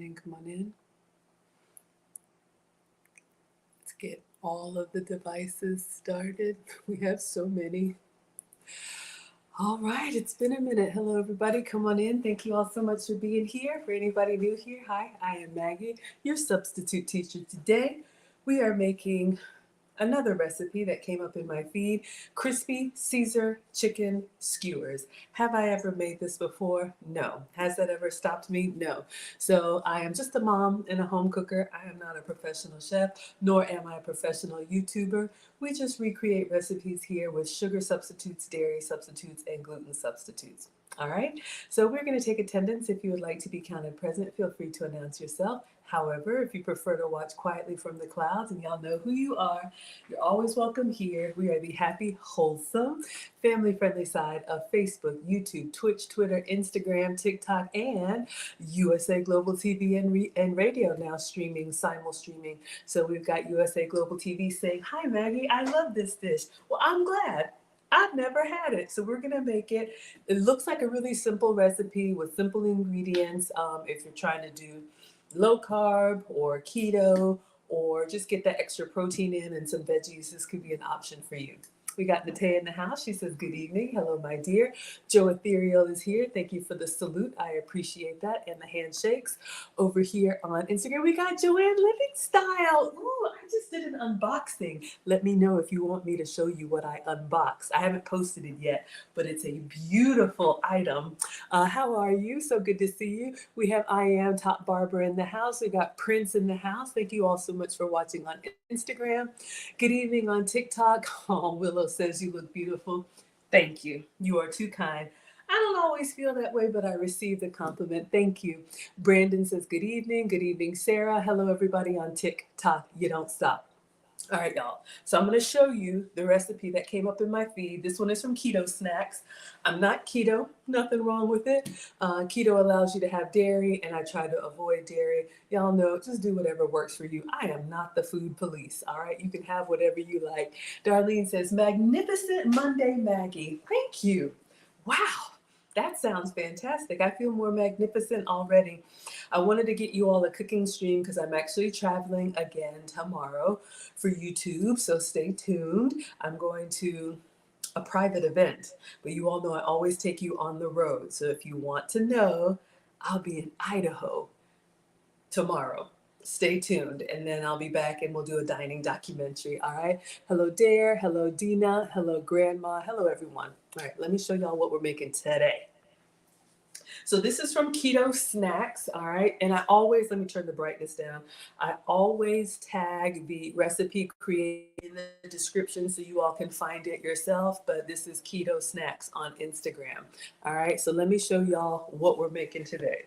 in, come on in. Let's get all of the devices started. We have so many. All right, it's been a minute. Hello, everybody. Come on in. Thank you all so much for being here. For anybody new here, hi, I am Maggie, your substitute teacher. Today, we are making another recipe that came up in my feed, crispy Caesar chicken skewers. Have I ever made this before? No. Has that ever stopped me? No. So I am just a mom and a home cooker. I am not a professional chef, nor am I a professional YouTuber. We just recreate recipes here with sugar substitutes, dairy substitutes, and gluten substitutes. All right, so we're going to take attendance. If you would like to be counted present, feel free to announce yourself. However, if you prefer to watch quietly from the clouds and y'all know who you are, you're always welcome here. We are the happy, wholesome, family-friendly side of Facebook, YouTube, Twitch, Twitter, Instagram, TikTok, and USA Global TV and radio now streaming, simul-streaming. So we've got USA Global TV saying, "Hi, Maggie, I love this dish." Well, I'm glad. I've never had it, so we're gonna make it. It looks like a really simple recipe with simple ingredients. If you're trying to do low carb or keto, or just get that extra protein in and some veggies, this could be an option for you. We got Natea in the house. She says, "Good evening. Hello, my dear." Joe Ethereal is here. Thank you for the salute. I appreciate that. And the handshakes. Over here on Instagram, we got Joanne Living Style. Ooh, I just did an unboxing. Let me know if you want me to show you what I unboxed. I haven't posted it yet, but it's a beautiful item. How are you? So good to see you. We have I Am Top Barber in the house. We got Prince in the house. Thank you all so much for watching on Instagram. Good evening on TikTok. Oh, Willow says you look beautiful. Thank you. You are too kind. I don't always feel that way, but I received the compliment. Thank you. Brandon says good evening. Good evening, Sarah. Hello, everybody on TikTok. You don't stop. All right, y'all. So I'm going to show you the recipe that came up in my feed. This one is from Keto Snacks. I'm not keto. Nothing wrong with it. Keto allows you to have dairy, and I try to avoid dairy. Y'all know, just do whatever works for you. I am not the food police, all right? You can have whatever you like. Darlene says, "Magnificent Monday, Maggie." Thank you. Wow. That sounds fantastic. I feel more magnificent already. I wanted to get you all a cooking stream because I'm actually traveling again tomorrow for YouTube, so stay tuned. I'm going to a private event, but you all know I always take you on the road. So if you want to know, I'll be in Idaho tomorrow. Stay tuned, and then I'll be back and we'll do a dining documentary, all right? Hello, Dare. Hello, Dina. Hello, Grandma. Hello, everyone. All right, let me show y'all what we're making today. So this is from Keto Snacks, all right? And I always, let me turn the brightness down. I always tag the recipe created in the description so you all can find it yourself, but this is Keto Snacks on Instagram, all right? So let me show y'all what we're making today.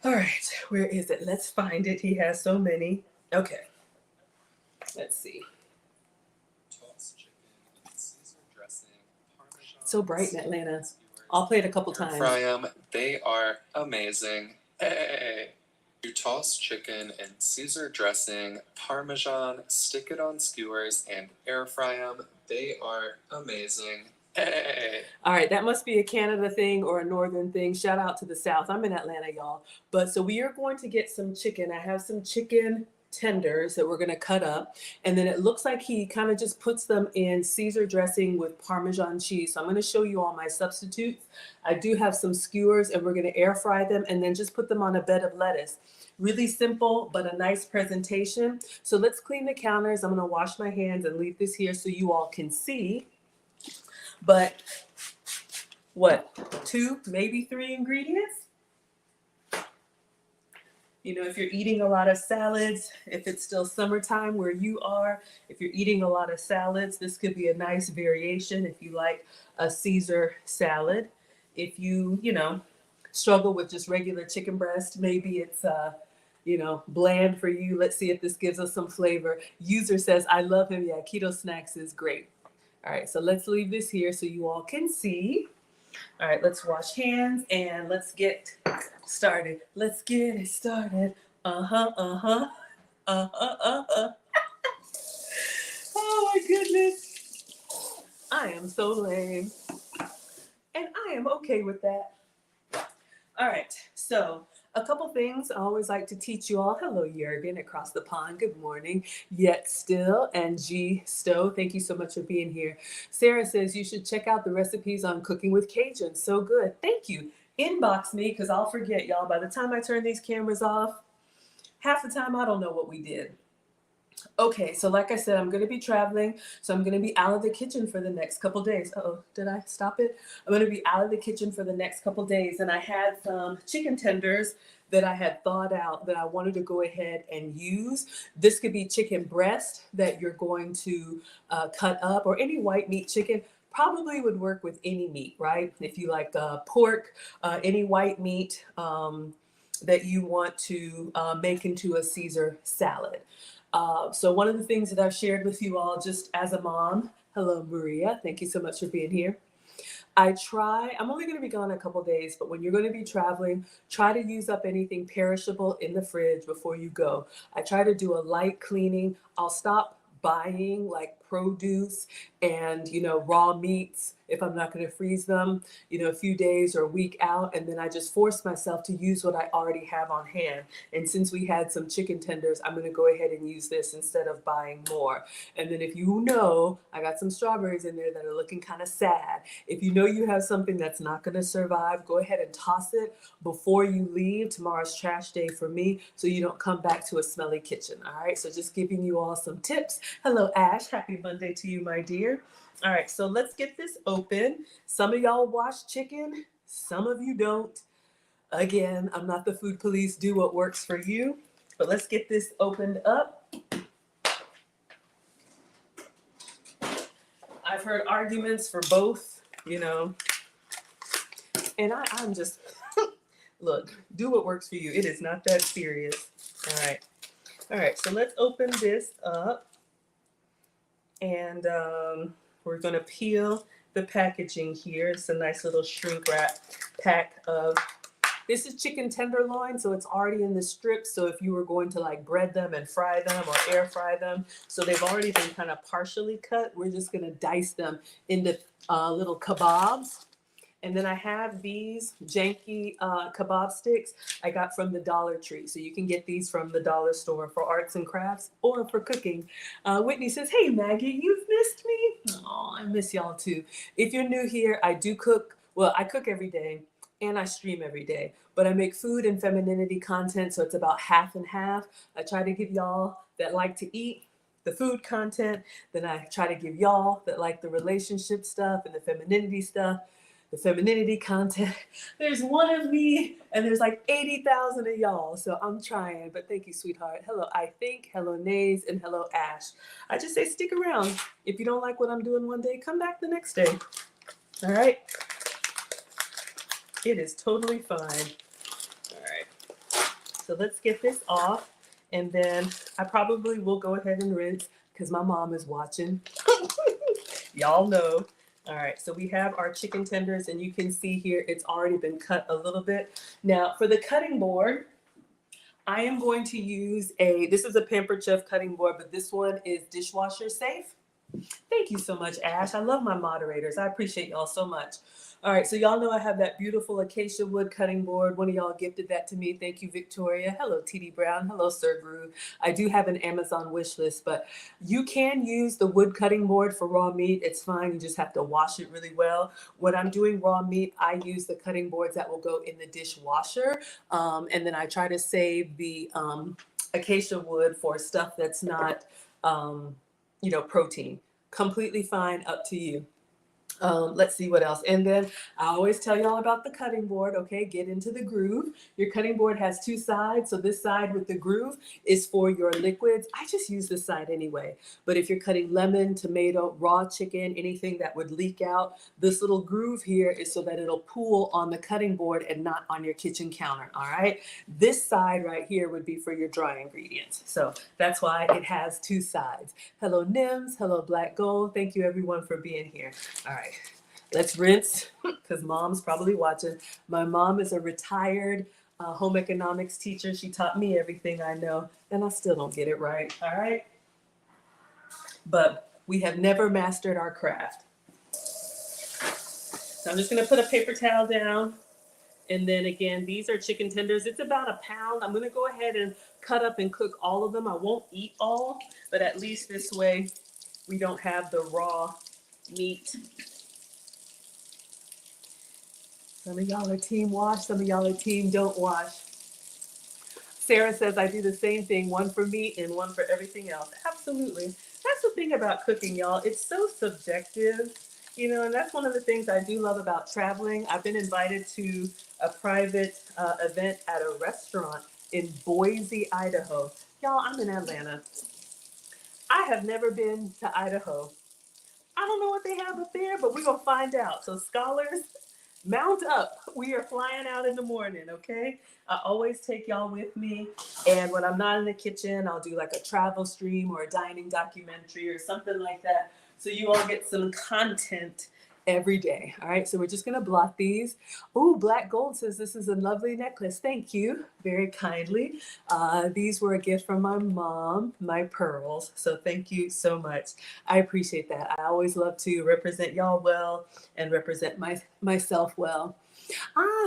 All right, where is it? Let's find it. He has so many. Okay, let's see. So bright in Atlanta. I'll play it a couple times. Fry them. They are amazing. Hey. You toss chicken in Caesar dressing, Parmesan, stick it on skewers, and air fry them. They are amazing. Hey. All right, that must be a Canada thing or a northern thing. Shout out to the South. I'm in Atlanta, y'all. But so we are going to get some chicken. I have some chicken tenders that we're going to cut up, and then it looks like he kind of just puts them in Caesar dressing with Parmesan cheese. So I'm going to show you all my substitutes. I do have some skewers, and we're going to air fry them and then just put them on a bed of lettuce. Really simple, but a nice presentation. So let's clean the counters. I'm going to wash my hands and leave this here so you all can see. But what, 2, maybe 3 ingredients? You know, if you're eating a lot of salads, if it's still summertime where you are, if you're eating a lot of salads, this could be a nice variation if you like a Caesar salad. If you struggle with just regular chicken breast, maybe it's, bland for you. Let's see if this gives us some flavor. User says, "I love him." Yeah, Keto Snacks is great. All right, so let's leave this here so you all can see. All right, let's wash hands and let's get started. Let's get it started. Oh my goodness. I am so lame. And I am okay with that. All right, so A couple things I always like to teach you all. Hello, Jurgen, across the pond. Good morning. Yet still, and G Stowe, thank you so much for being here. Sarah says you should check out the recipes on Cooking with Cajun. So good. Thank you. Inbox me because I'll forget, y'all. By the time I turn these cameras off, half the time I don't know what we did. Okay, so like I said, I'm going to be traveling. So I'm going to be out of the kitchen for the next couple days. Uh-oh, did I stop it? I'm going to be out of the kitchen for the next couple days. And I had some chicken tenders that I had thawed out that I wanted to go ahead and use. This could be chicken breast that you're going to cut up, or any white meat chicken. Probably would work with any meat, right? If you like pork, any white meat that you want to make into a Caesar salad. So one of the things that I've shared with you all just as a mom, hello Maria, thank you so much for being here. I'm only going to be gone a couple days, but when you're going to be traveling, try to use up anything perishable in the fridge before you go. I try to do a light cleaning. I'll stop buying like produce and raw meats if I'm not going to freeze them a few days or a week out, and then I just force myself to use what I already have on hand. And since we had some chicken tenders, I'm going to go ahead and use this instead of buying more. And then if I got some strawberries in there that are looking kind of sad. If you have something that's not going to survive, go ahead and toss it before you leave. Tomorrow's trash day for me, so you don't come back to a smelly kitchen. All right, so just giving you all some tips. Hello Ash, happy Monday to you, my dear. All right, so let's get this open. Some of y'all wash chicken, some of you don't. Again, I'm not the food police. Do what works for you. But let's get this opened up. I've heard arguments for both, and I'm just, look, do what works for you. It is not that serious. All right, so let's open this up. And we're going to peel the packaging here. It's a nice little shrink wrap pack of, this is chicken tenderloin, so it's already in the strips. So if you were going to like bread them and fry them or air fry them, so they've already been kind of partially cut. We're just going to dice them into little kebabs. And then I have these janky kebab sticks I got from the Dollar Tree. So you can get these from the dollar store for arts and crafts or for cooking. Whitney says, hey, Maggie, you've missed me? Oh, I miss y'all too. If you're new here, I do cook. Well, I cook every day and I stream every day. But I make food and femininity content, so it's about half and half. I try to give y'all that like to eat the food content. Then I try to give y'all that like the relationship stuff and the femininity stuff. The femininity content. There's one of me and there's like 80,000 of y'all. So I'm trying, but thank you, sweetheart. Hello, I think, hello, Nays, and hello, Ash. I just say stick around. If you don't like what I'm doing one day, come back the next day. All right. It is totally fine. All right. So let's get this off. And then I probably will go ahead and rinse because my mom is watching. Y'all know. All right, so we have our chicken tenders, and you can see here it's already been cut a little bit. Now, for the cutting board, I am going to use this is a Pampered Chef cutting board, but this one is dishwasher safe. Thank you so much, Ash. I love my moderators. I appreciate y'all so much. All right, so y'all know I have that beautiful acacia wood cutting board. One of y'all gifted that to me. Thank you, Victoria. Hello, TD Brown. Hello, Sir Groove. I do have an Amazon wish list, but you can use the wood cutting board for raw meat. It's fine. You just have to wash it really well. When I'm doing raw meat, I use the cutting boards that will go in the dishwasher. And then I try to save the acacia wood for stuff that's not, protein. Completely fine, up to you. Let's see what else. And then I always tell y'all about the cutting board. Okay, get into the groove. Your cutting board has two sides. So this side with the groove is for your liquids. I just use this side anyway. But if you're cutting lemon, tomato, raw chicken, anything that would leak out, this little groove here is so that it'll pool on the cutting board and not on your kitchen counter. All right. This side right here would be for your dry ingredients. So that's why it has two sides. Hello, Nims. Hello, Black Gold. Thank you, everyone, for being here. All right. Let's rinse because mom's probably watching. My mom is a retired home economics teacher. She taught me everything I know, and I still don't get it right. All right. But we have never mastered our craft. So I'm just going to put a paper towel down And then again, these are chicken tenders. It's about a pound. I'm gonna go ahead and cut up and cook all of them. I won't eat all, but at least this way we don't have the raw meat. Some of y'all are team wash, some of y'all are team don't wash. Sarah says I do the same thing, one for meat and one for everything else. Absolutely. That's the thing about cooking, y'all. It's so subjective, you know, and that's one of the things I do love about traveling. I've been invited to a private event at a restaurant in Boise, Idaho. Y'all, I'm in Atlanta. I have never been to Idaho. I don't know what they have up there, but we're going to find out. So, scholars, mount up. We are flying out in the morning, okay? I always take y'all with me. And when I'm not in the kitchen, I'll do like a travel stream or a dining documentary or something like that. So you all get some content every day. All right, so we're just gonna blot these. Oh, Black Gold says this is a lovely necklace. Thank you very kindly. These were a gift from my mom, my pearls. So thank you so much. I appreciate that. I always love to represent y'all well and represent myself well.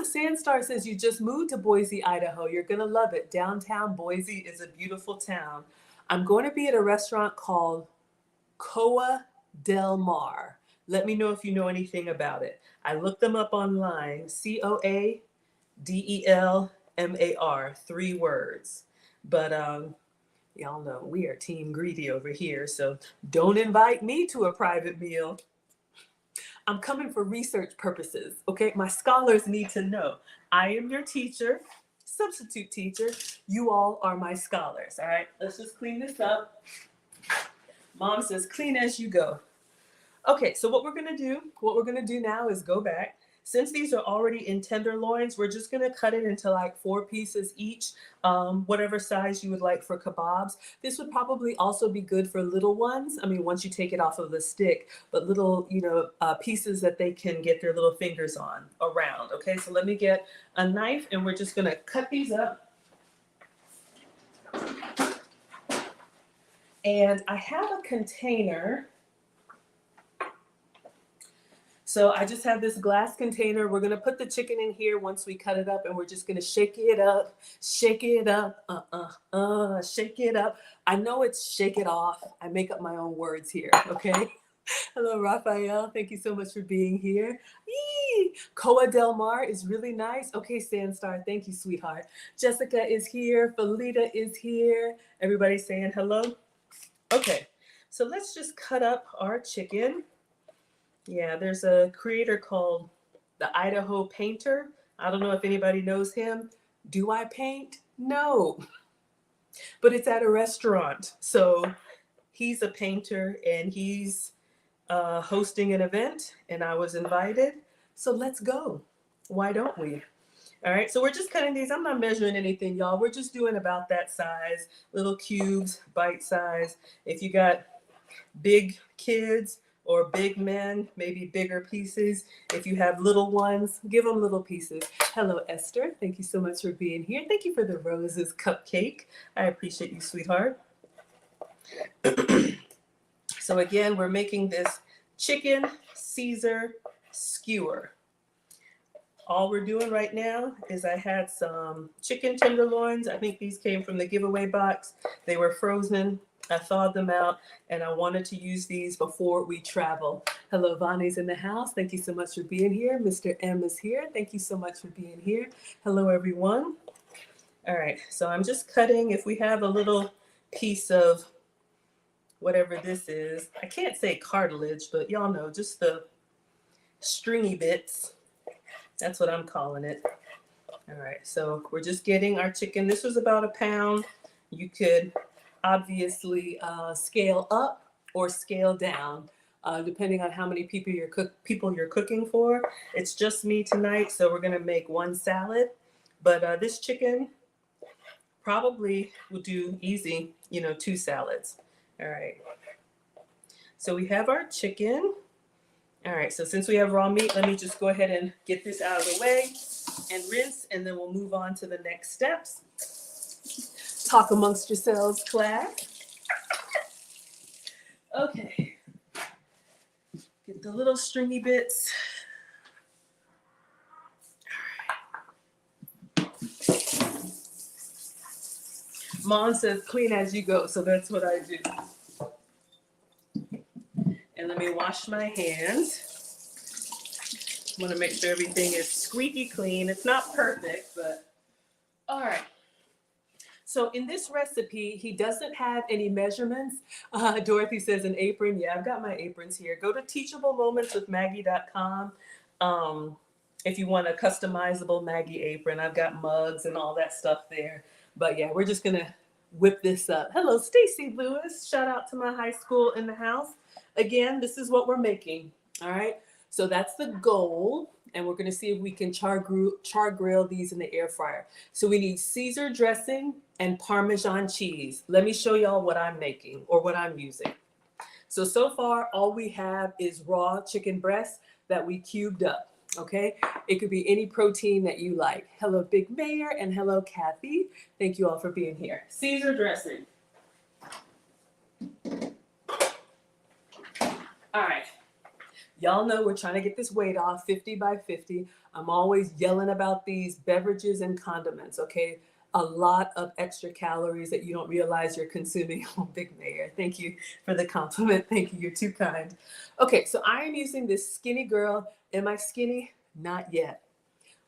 Sandstar says you just moved to Boise, Idaho. You're gonna love it. Downtown Boise is a beautiful town. I'm going to be at a restaurant called Coa Del Mar. Let me know if you know anything about it. I looked them up online. COADELMAR, 3 words. But y'all know we are team greedy over here, so don't invite me to a private meal. I'm coming for research purposes, okay? My scholars need to know. I am your teacher, substitute teacher. You all are my scholars, all right? Let's just clean this up. Mom says, clean as you go. Okay, so what we're gonna do now is go back. Since these are already in tenderloins, we're just gonna cut it into like 4 pieces each, whatever size you would like for kebabs. This would probably also be good for little ones. I mean, once you take it off of the stick, but little, pieces that they can get their little fingers on around. Okay, so let me get a knife and we're just gonna cut these up. And I have a container. So I just have this glass container. We're gonna put the chicken in here once we cut it up, and we're just gonna shake it up, shake it up, shake it up. I know it's shake it off. I make up my own words here, okay? Hello, Raphael. Thank you so much for being here. Yee! Coa Del Mar is really nice. Okay, Sandstar, thank you, sweetheart. Jessica is here. Felita is here. Everybody saying hello? Okay, so let's just cut up our chicken. Yeah, there's a creator called the Idaho Painter. I don't know if anybody knows him. Do I paint? No. But it's at a restaurant. So he's a painter and he's hosting an event and I was invited. So let's go. Why don't we? All right, so we're just cutting these. I'm not measuring anything, y'all. We're just doing about that size, little cubes, bite size. If you got big kids or big men, maybe bigger pieces. If you have little ones, give them little pieces. Hello, Esther. Thank you so much for being here. Thank you for the roses cupcake. I appreciate you, sweetheart. So again, we're making this chicken Caesar skewer. All we're doing right now is I had some chicken tenderloins. I think these came from the giveaway box. They were frozen. I thawed them out and I wanted to use these before we travel. Hello, Vonnie's in the house. Thank you so much for being here. Mr. M is here. Thank you so much for being here. Hello, everyone. All right, so I'm just cutting. If we have a little piece of whatever this is, I can't say cartilage, but y'all know, just the stringy bits. That's what I'm calling it. All right, so we're just getting our chicken. This was about a pound. You could obviously scale up or scale down, depending on how many people you're cooking for. It's just me tonight, so we're gonna make 1 salad. But this chicken probably would do easy, 2 salads. All right. So we have our chicken. All right, so since we have raw meat, let me just go ahead and get this out of the way and rinse, and then we'll move on to the next steps. Talk amongst yourselves, class. Okay. Get the little stringy bits. All right. Mom says clean as you go, so that's what I do. And let me wash my hands. I want to make sure everything is squeaky clean. It's not perfect, but all right. So in this recipe, he doesn't have any measurements. Dorothy says an apron. Yeah, I've got my aprons here. Go to teachablemomentswithmaggie.com. If you want a customizable Maggie apron, I've got mugs and all that stuff there. But yeah, we're just gonna whip this up. Hello, Stacy Lewis. Shout out to my high school in the house. Again, this is what we're making. All right. So that's the goal. And we're gonna see if we can char grill these in the air fryer. So we need Caesar dressing and Parmesan cheese. Let me show y'all what I'm making or what I'm using. So far, all we have is raw chicken breast that we cubed up, okay? It could be any protein that you like. Hello, Big Mayor, and hello, Kathy. Thank you all for being here. Caesar dressing. All right. Y'all know we're trying to get this weight off, 50 by 50. I'm always yelling about these beverages and condiments, okay? A lot of extra calories that you don't realize you're consuming. Oh, Big Mayor, thank you for the compliment. Thank you, you're too kind. Okay, so I am using this Skinny Girl. Am I skinny? Not yet.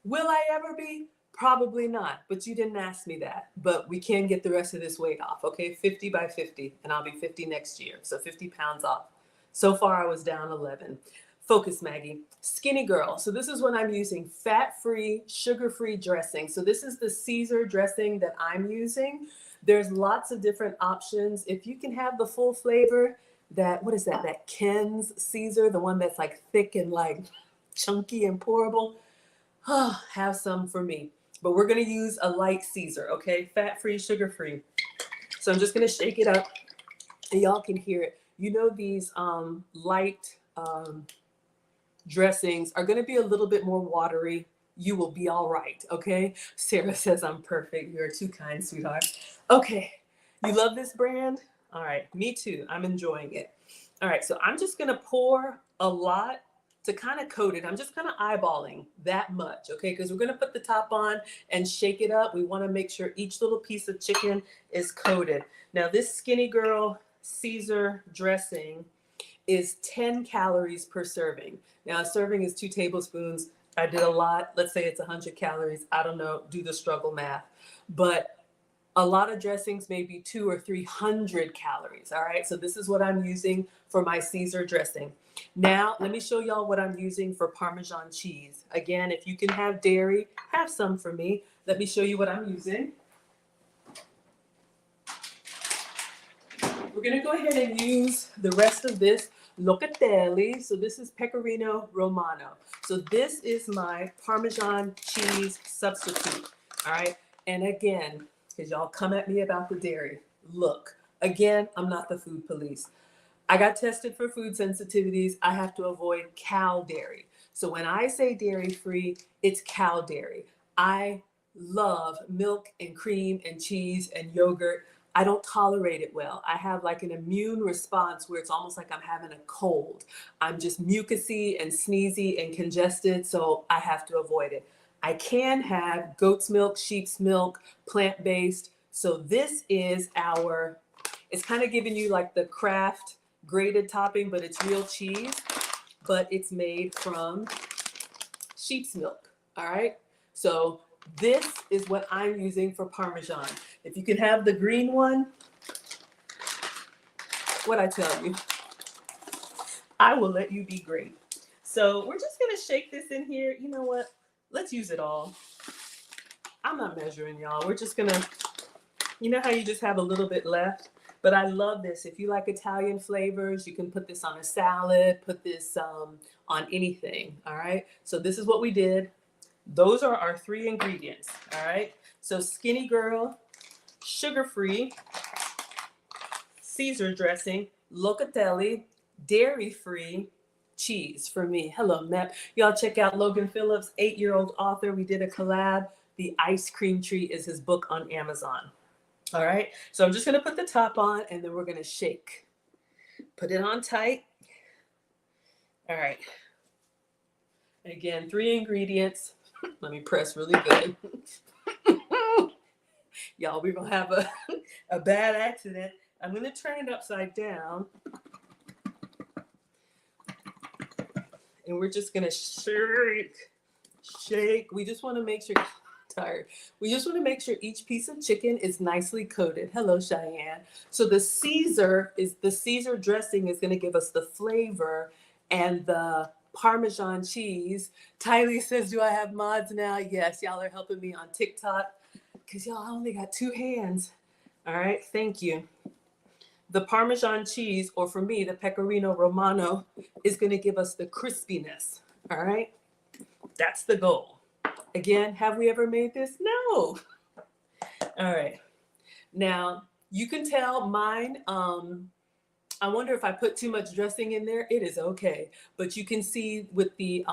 Will I ever be? Probably not, but you didn't ask me that. But we can get the rest of this weight off, okay? 50 by 50, and I'll be 50 next year, so 50 pounds off. So far, I was down 11. Focus, Maggie. Skinny Girl. So this is what I'm using, fat-free, sugar-free dressing. So this is the Caesar dressing that I'm using. There's lots of different options. If you can have the full flavor, what is that? That Ken's Caesar, the one that's like thick and like chunky and pourable. Oh, have some for me. But we're gonna use a light Caesar, okay? Fat-free, sugar-free. So I'm just gonna shake it up and y'all can hear it. You know these light dressings are going to be a little bit more watery. You will be all right, okay? Sarah says I'm perfect. You're too kind, sweetheart. Okay, you love this brand? All right, me too. I'm enjoying it. All right, so I'm just going to pour a lot to kind of coat it. I'm just kind of eyeballing that much, okay? Because we're going to put the top on and shake it up. We want to make sure each little piece of chicken is coated. Now, this Skinny Girl Caesar dressing is 10 calories per serving. Now, a serving is 2 tablespoons. I did a lot. Let's say it's 100 calories. I don't know. Do the struggle math. But a lot of dressings may be 200 or 300 calories. All right. So this is what I'm using for my Caesar dressing. Now, let me show y'all what I'm using for Parmesan cheese. Again, if you can have dairy, have some for me. Let me show you what I'm using. We're going to go ahead and use the rest of this locatelli. So this is pecorino romano. So this is my Parmesan cheese substitute. All right. And again, because y'all come at me about the dairy. Look, again, I'm not the food police. I got tested for food sensitivities. I have to avoid cow dairy. So when I say dairy free, it's cow dairy. I love milk and cream and cheese and yogurt. I don't tolerate it well. I have like an immune response where it's almost like I'm having a cold. I'm just mucousy and sneezy and congested, so I have to avoid it. I can have goat's milk, sheep's milk, plant-based. So this is it's kind of giving you like the Kraft grated topping, but it's real cheese, but it's made from sheep's milk, all right? So this is what I'm using for Parmesan. If you can have the green one, what I tell you, I will let you be great. So we're just gonna shake this in here. You know what? Let's use it all. I'm not measuring, y'all. We're just gonna, you know how you just have a little bit left? But I love this. If you like Italian flavors, you can put this on a salad, put this on anything, all right? So this is what we did. Those are our 3 ingredients, all right? So Skinny Girl, sugar-free, Caesar dressing, locatelli, dairy-free, cheese for me. Hello, Mep. Y'all check out Logan Phillips, 8-year-old author. We did a collab. The Ice Cream Tree is his book on Amazon. All right, so I'm just gonna put the top on and then we're gonna shake. Put it on tight. All right. Again, 3 ingredients. Let me press really good. Y'all, we're gonna have A bad accident. I'm going to turn it upside down. And we're just going to shake. We just want to make sure, tired. We just want to make sure each piece of chicken is nicely coated. Hello, Cheyenne. So the Caesar dressing is going to give us the flavor, and the Parmesan cheese. Tylee says, do I have mods now? Yes, y'all are helping me on TikTok because y'all only got 2 hands. All right, thank you. The Parmesan cheese, or for me, the Pecorino Romano, is going to give us the crispiness. All right, that's the goal. Again, have we ever made this? No. All right. Now, you can tell mine, I wonder if I put too much dressing in there. It is okay. But you can see with the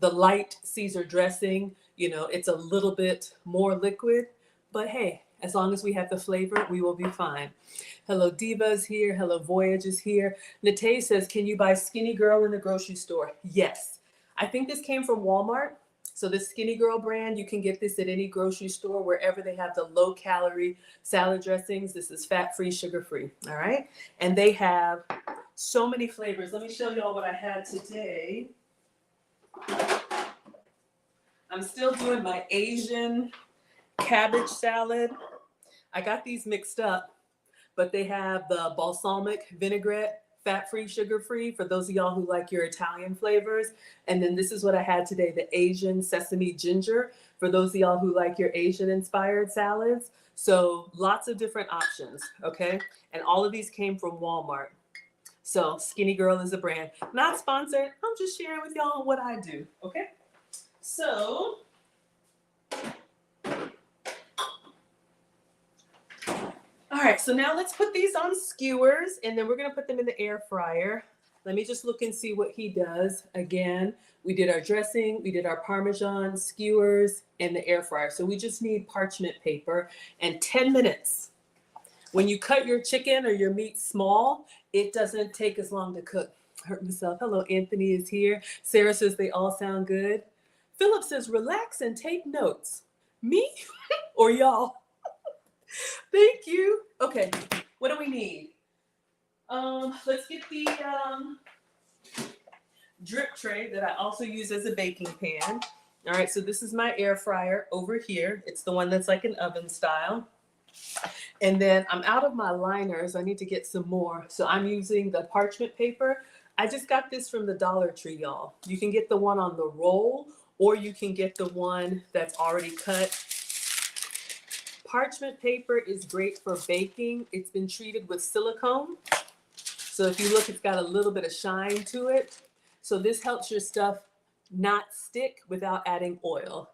light Caesar dressing, you know, it's a little bit more liquid. But hey, as long as we have the flavor, we will be fine. Hello, Diva's here. Hello, Voyage is here. Nate says, can you buy Skinny Girl in the grocery store? Yes. I think this came from Walmart. So this Skinny Girl brand, you can get this at any grocery store, wherever they have the low-calorie salad dressings. This is fat-free, sugar-free, all right? And they have so many flavors. Let me show you all what I had today. I'm still doing my Asian cabbage salad. I got these mixed up, but they have the balsamic vinaigrette, fat-free, sugar-free, for those of y'all who like your Italian flavors. And then this is what I had today, the Asian sesame ginger, for those of y'all who like your Asian-inspired salads. So lots of different options, okay? And all of these came from Walmart. So Skinny Girl is a brand. Not sponsored, I'm just sharing with y'all what I do, okay? So, all right, so now let's put these on skewers, and then we're gonna put them in the air fryer. Let me just look and see what he does. Again, we did our dressing, we did our Parmesan, skewers, and the air fryer. So we just need parchment paper and 10 minutes. When you cut your chicken or your meat small, it doesn't take as long to cook. Hurt myself. Hello, Anthony is here. Sarah says they all sound good. Philip says, relax and take notes. Me or y'all? Thank you. Okay, what do we need? Let's get the drip tray that I also use as a baking pan. All right, so this is my air fryer over here. It's the one that's like an oven style. And then I'm out of my liners. I need to get some more. So I'm using the parchment paper. I just got this from the Dollar Tree, y'all. You can get the one on the roll, or you can get the one that's already cut. Parchment paper is great for baking. It's been treated with silicone. So if you look, it's got a little bit of shine to it. So this helps your stuff not stick without adding oil.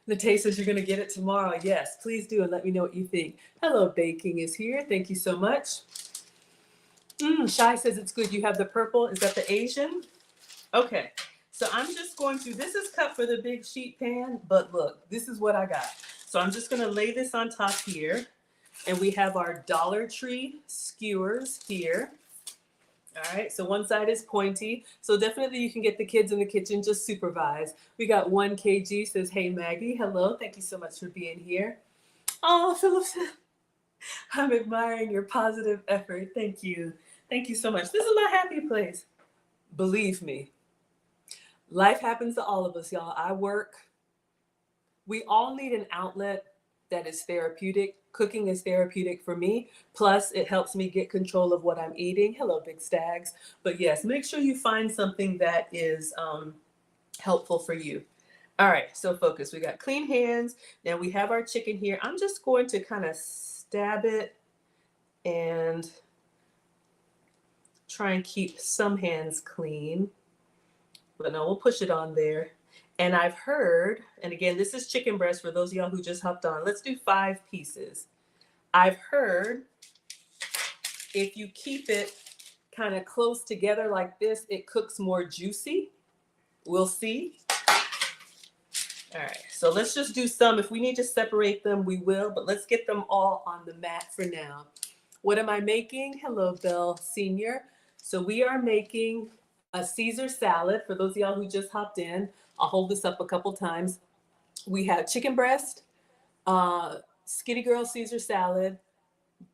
Nate says you're going to get it tomorrow. Yes, please do, and let me know what you think. Hello, Baking is here. Thank you so much. Shai says it's good. You have the purple. Is that the Asian? Okay. So I'm just going to, this is cut for the big sheet pan, but look, this is what I got. So I'm just going to lay this on top here. And we have our Dollar Tree skewers here. All right, so one side is pointy. So definitely you can get the kids in the kitchen, just supervise. We got 1kg says, hey, Maggie. Hello, thank you so much for being here. Oh, Philip, I'm admiring your positive effort. Thank you. Thank you so much. This is my happy place. Believe me, life happens to all of us, y'all. I work. We all need an outlet that is therapeutic. Cooking is therapeutic for me. Plus, it helps me get control of what I'm eating. Hello, Big Stags. But yes, make sure you find something that is helpful for you. All right, so focus. We got clean hands. Now we have our chicken here. I'm just going to kind of stab it and try and keep some hands clean. But no, we'll push it on there. And I've heard, and again, this is chicken breast for those of y'all who just hopped on. Let's do 5 pieces. I've heard if you keep it kind of close together like this, it cooks more juicy. We'll see. All right, so let's just do some. If we need to separate them, we will, but let's get them all on the mat for now. What am I making? Hello, Belle Senior. So we are making a Caesar salad for those of y'all who just hopped in. I'll hold this up a couple times. We have chicken breast, Skinny Girl Caesar salad,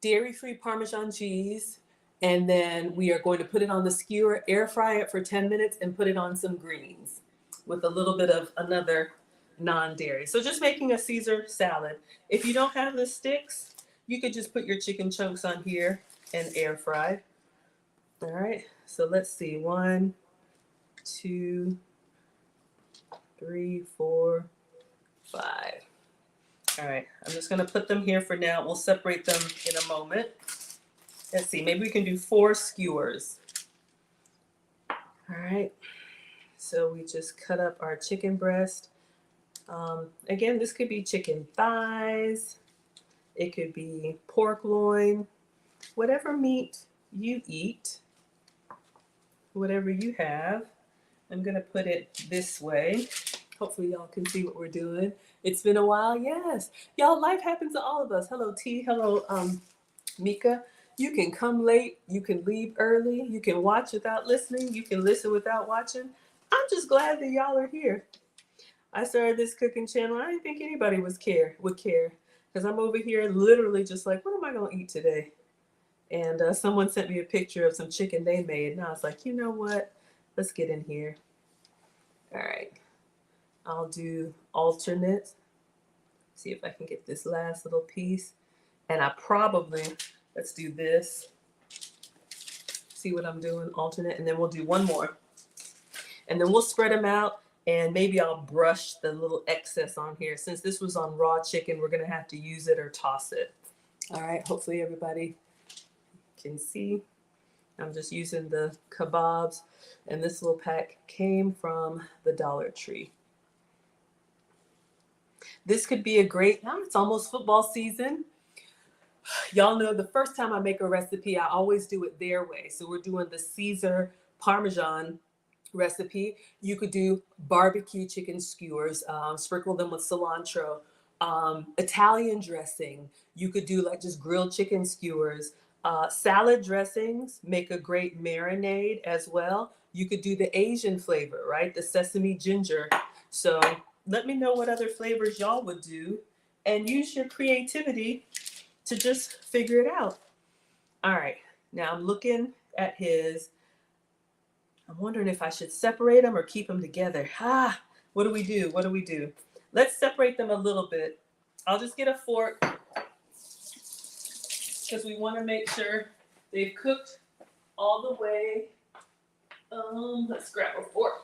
dairy-free Parmesan cheese, and then we are going to put it on the skewer, air fry it for 10 minutes, and put it on some greens with a little bit of another non-dairy. So just making a Caesar salad. If you don't have the sticks, you could just put your chicken chunks on here and air fry. All right, so let's see. 1, 2, 3, 4, 5. All right, I'm just gonna put them here for now. We'll separate them in a moment. Let's see, maybe we can do 4 skewers. All right, so we just cut up our chicken breast. Again, this could be chicken thighs. It could be pork loin, whatever meat you eat, whatever you have. I'm gonna put it this way. Hopefully y'all can see what we're doing. It's been a while, yes. Y'all, life happens to all of us. Hello T, hello Mika. You can come late, you can leave early, you can watch without listening, you can listen without watching. I'm just glad that y'all are here. I started this cooking channel. I didn't think anybody would care, because I'm over here literally just like, what am I gonna eat today? And someone sent me a picture of some chicken they made, and I was like, you know what? Let's get in here. All right, I'll do alternate. See if I can get this last little piece. And I probably, let's do this. See what I'm doing, alternate, and then we'll do one more. And then we'll spread them out, and maybe I'll brush the little excess on here. Since this was on raw chicken, we're gonna have to use it or toss it. All right, hopefully everybody can see. I'm just using the kebabs, and this little pack came from the Dollar Tree. This could be a great, now it's almost football season. Y'all know the first time I make a recipe, I always do it their way. So we're doing the Caesar Parmesan recipe. You could do barbecue chicken skewers, sprinkle them with cilantro, Italian dressing. You could do like just grilled chicken skewers. Salad dressings make a great marinade as well. You could do the Asian flavor, right? The sesame ginger. So let me know what other flavors y'all would do, and use your creativity to just figure it out. All right, now I'm looking at his. I'm wondering if I should separate them or keep them together. What do we do? What do we do? Let's separate them a little bit. I'll just get a fork because we want to make sure they've cooked all the way. Let's grab a fork.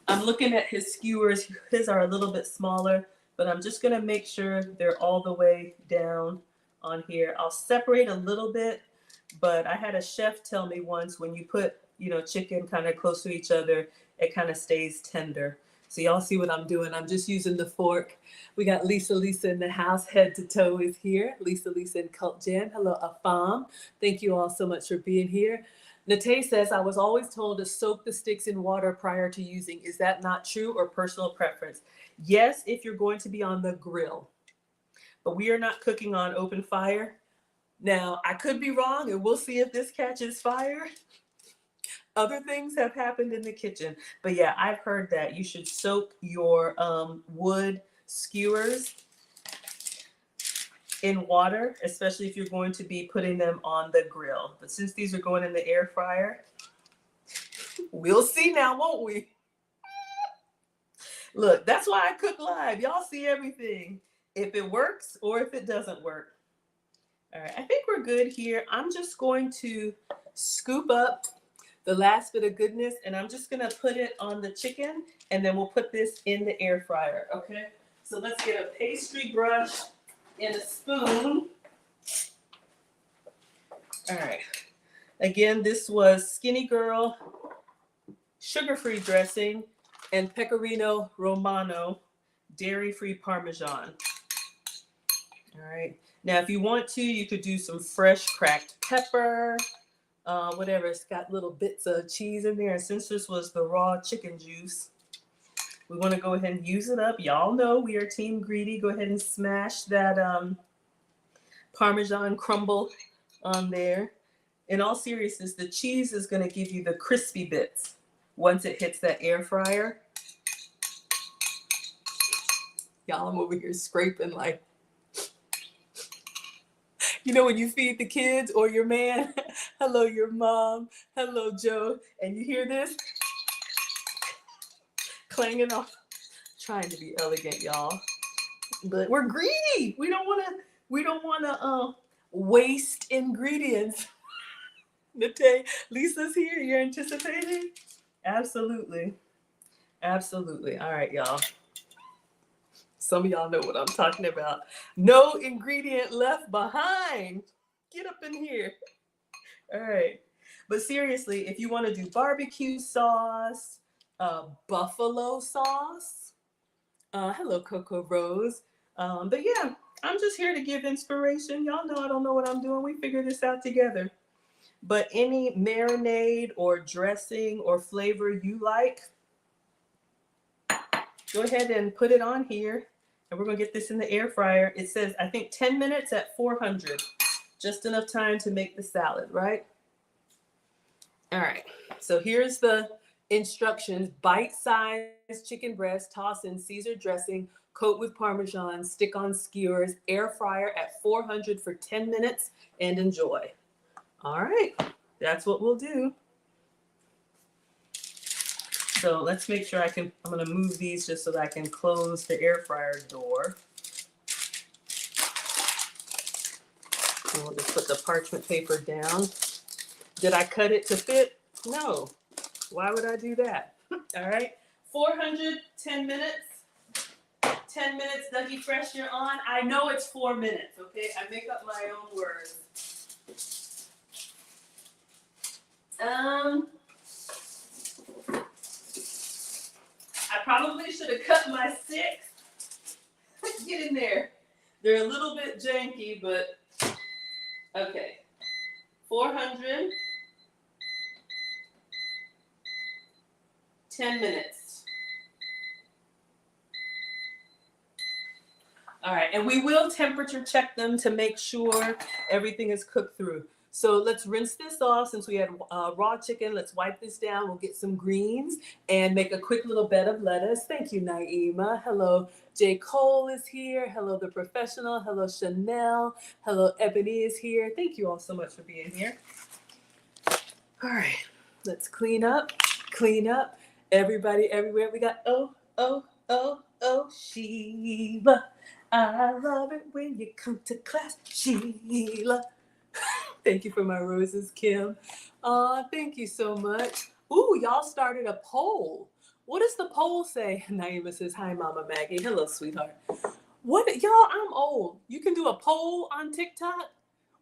I'm looking at his skewers. His are a little bit smaller, but I'm just gonna make sure they're all the way down on here. I'll separate a little bit, but I had a chef tell me once, when you put, chicken kind of close to each other, it kind of stays tender. So y'all see what I'm doing. I'm just using the fork. We got Lisa in the house, head to toe is here. Lisa and Cult Jan. Hello, Afam. Thank you all so much for being here. Nate says, I was always told to soak the sticks in water prior to using. Is that not true or personal preference? Yes, if you're going to be on the grill, but we are not cooking on open fire. Now, I could be wrong, and we'll see if this catches fire. Other things have happened in the kitchen, but yeah, I've heard that you should soak your wood skewers in water, especially if you're going to be putting them on the grill. But since these are going in the air fryer, we'll see now, won't we? Look, that's why I cook live. Y'all see everything. If it works or if it doesn't work. All right, I think we're good here. I'm just going to scoop up the last bit of goodness, and I'm just gonna put it on the chicken, and then we'll put this in the air fryer, okay? So let's get a pastry brush and a spoon. All right. Again, this was Skinny Girl sugar-free dressing and Pecorino Romano dairy-free Parmesan. All right. Now, if you want to, you could do some fresh cracked pepper, whatever. It's got little bits of cheese in there. And since this was the raw chicken juice, we want to go ahead and use it up. Y'all know we are team greedy. Go ahead and smash that Parmesan crumble on there. In all seriousness, the cheese is going to give you the crispy bits once it hits that air fryer. Y'all, I'm over here scraping like You know, when you feed the kids or your man, hello, your mom, hello, Joe, and you hear this clanging off, trying to be elegant, y'all. But we're greedy. We don't want to waste ingredients. Nate, Lisa's here. You're anticipating? Absolutely. Absolutely. All right, y'all. Some of y'all know what I'm talking about. No ingredient left behind. Get up in here. All right. But seriously, if you want to do barbecue sauce, buffalo sauce, hello, Coco Rose. But yeah, I'm just here to give inspiration. Y'all know I don't know what I'm doing. We figure this out together. But any marinade or dressing or flavor you like, go ahead and put it on here. And we're going to get this in the air fryer. It says, I think 10 minutes at 400. Just enough time to make the salad, right? All right. So here's the instructions. Bite-sized chicken breast, toss in Caesar dressing, coat with Parmesan, stick on skewers, air fryer at 400 for 10 minutes, and enjoy. All right. That's what we'll do. So let's make sure I'm going to move these just so that I can close the air fryer door. And we'll just put the parchment paper down. Did I cut it to fit? No. Why would I do that? All right. 400, 10 minutes. 10 minutes, Dougie Fresh, you're on. I know it's 4 minutes, okay? I make up my own words. I probably should have cut my sticks. Get in there. They're a little bit janky, but okay. 400. 10 minutes. All right, and we will temperature check them to make sure everything is cooked through. So let's rinse this off since we had raw chicken. Let's wipe this down. We'll get some greens and make a quick little bed of lettuce. Thank you, Naima. Hello, J. Cole is here. Hello, The Professional. Hello, Chanel. Hello, Ebony is here. Thank you all so much for being here. All right, let's clean up. Everybody, everywhere. We got Sheila. I love it when you come to class, Sheila. Thank you for my roses, Kim. Thank you so much. Ooh, y'all started a poll. What does the poll say? Naima says, hi, Mama Maggie. Hello, sweetheart. What, y'all, I'm old. You can do a poll on TikTok?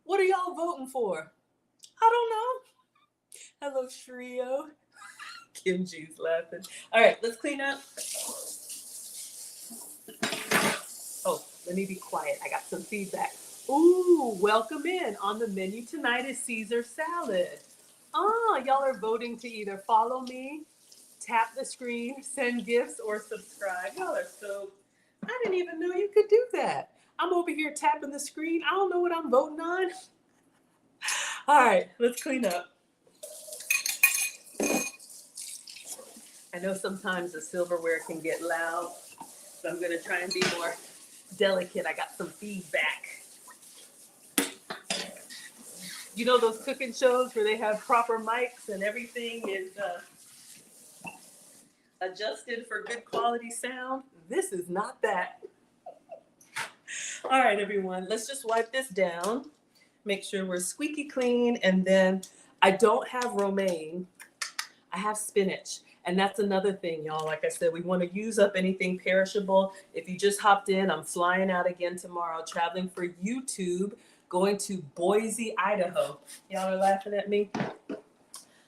What are y'all voting for? I don't know. Hello, Shrio. Kim G's laughing. All right, let's clean up. Oh, let me be quiet. I got some feedback. Ooh, welcome in. On the menu tonight is Caesar salad. Y'all are voting to either follow me, tap the screen, send gifts, or subscribe. Y'all are so, I didn't even know you could do that. I'm over here tapping the screen. I don't know what I'm voting on. All right, let's clean up. I know sometimes the silverware can get loud, so I'm gonna try and be more delicate. I got some feedback. You know those cooking shows where they have proper mics and everything is adjusted for good quality sound? This is not that. All right, everyone, let's just wipe this down. Make sure we're squeaky clean. And then I don't have romaine. I have spinach. And that's another thing, y'all. Like I said, we want to use up anything perishable. If you just hopped in, I'm flying out again tomorrow, traveling for YouTube, going to Boise, Idaho. Y'all are laughing at me?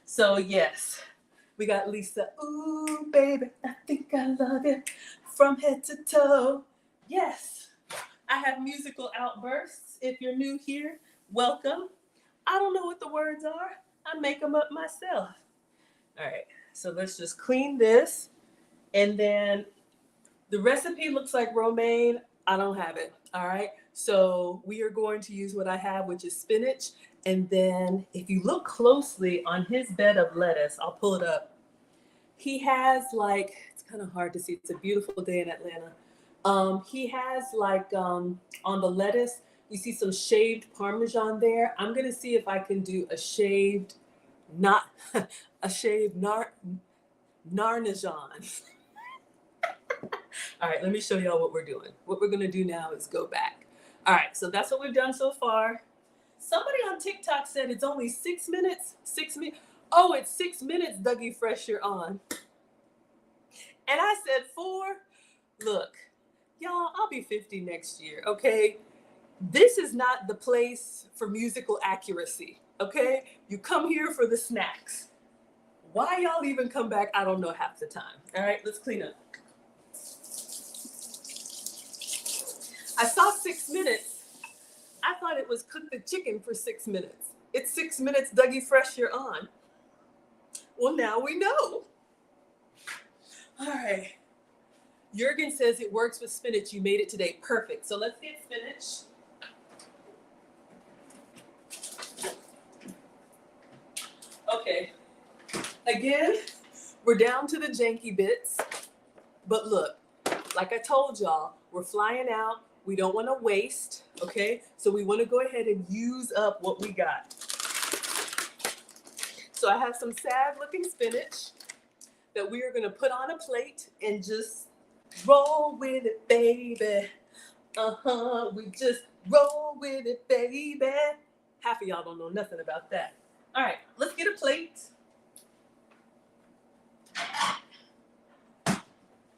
So, yes, we got Lisa. Ooh, baby, I think I love it from head to toe. Yes, I have musical outbursts. If you're new here, welcome. I don't know what the words are. I make them up myself. All right. So let's just clean this. And then the recipe looks like romaine. I don't have it. All right. So we are going to use what I have, which is spinach. And then if you look closely on his bed of lettuce, I'll pull it up. He has like, it's kind of hard to see. It's a beautiful day in Atlanta. He has like on the lettuce, You see some shaved Parmesan there. I'm gonna see if I can do a shaved, not a shaved Narnajan. All right, let me show y'all what we're doing. What we're gonna do now is go back. All right, so that's what we've done so far. Somebody on TikTok said it's only 6 minutes. 6 minutes. Oh, it's 6 minutes, Dougie Fresh, you're on. And I said 4. Look, y'all, I'll be 50 next year, okay? This is not the place for musical accuracy, okay? You come here for the snacks. Why y'all even come back, I don't know half the time. All right, let's clean up. I saw 6 minutes. I thought it was cook the chicken for 6 minutes. It's 6 minutes, Dougie Fresh, you're on. Well, now we know. All right. Jurgen says it works with spinach. You made it today. Perfect. So let's get spinach. Okay. Again, we're down to the janky bits. But look, like I told y'all, we're flying out. We don't want to waste, okay? So we want to go ahead and use up what we got. So I have some sad looking spinach that we are going to put on a plate and just roll with it, baby. We just roll with it, baby. Half of y'all don't know nothing about that. All right, let's get a plate. All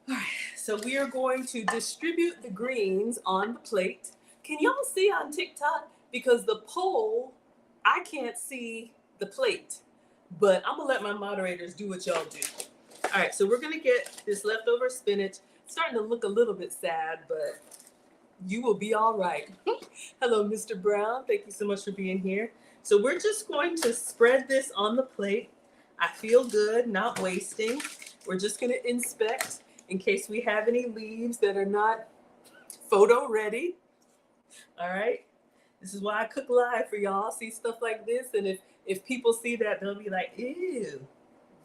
right, so we are going to distribute the greens on the plate. Can y'all see on TikTok? Because the poll, I can't see the plate, but I'm gonna let my moderators do what y'all do. All right, so we're gonna get this leftover spinach. It's starting to look a little bit sad, but you will be all right. Hello, Mr. Brown. Thank you so much for being here. So we're just going to spread this on the plate. I feel good, not wasting. We're just gonna inspect in case we have any leaves that are not photo ready. All right. This is why I cook live for y'all. See stuff like this, and if people see that, they'll be like, ew,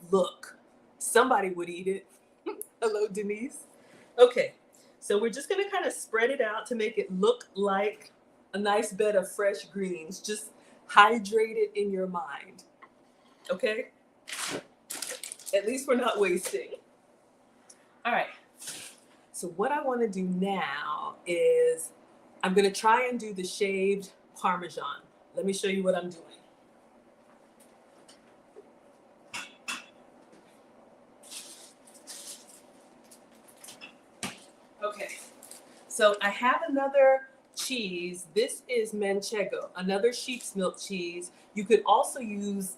look, somebody would eat it. Hello, Denise. Okay, so we're just gonna kind of spread it out to make it look like a nice bed of fresh greens. Just hydrate it in your mind, okay? At least we're not wasting. All right, so what I wanna do now is I'm gonna try and do the shaved Parmesan. Let me show you what I'm doing. Okay, so I have another cheese. This is Manchego, another sheep's milk cheese. You could also use,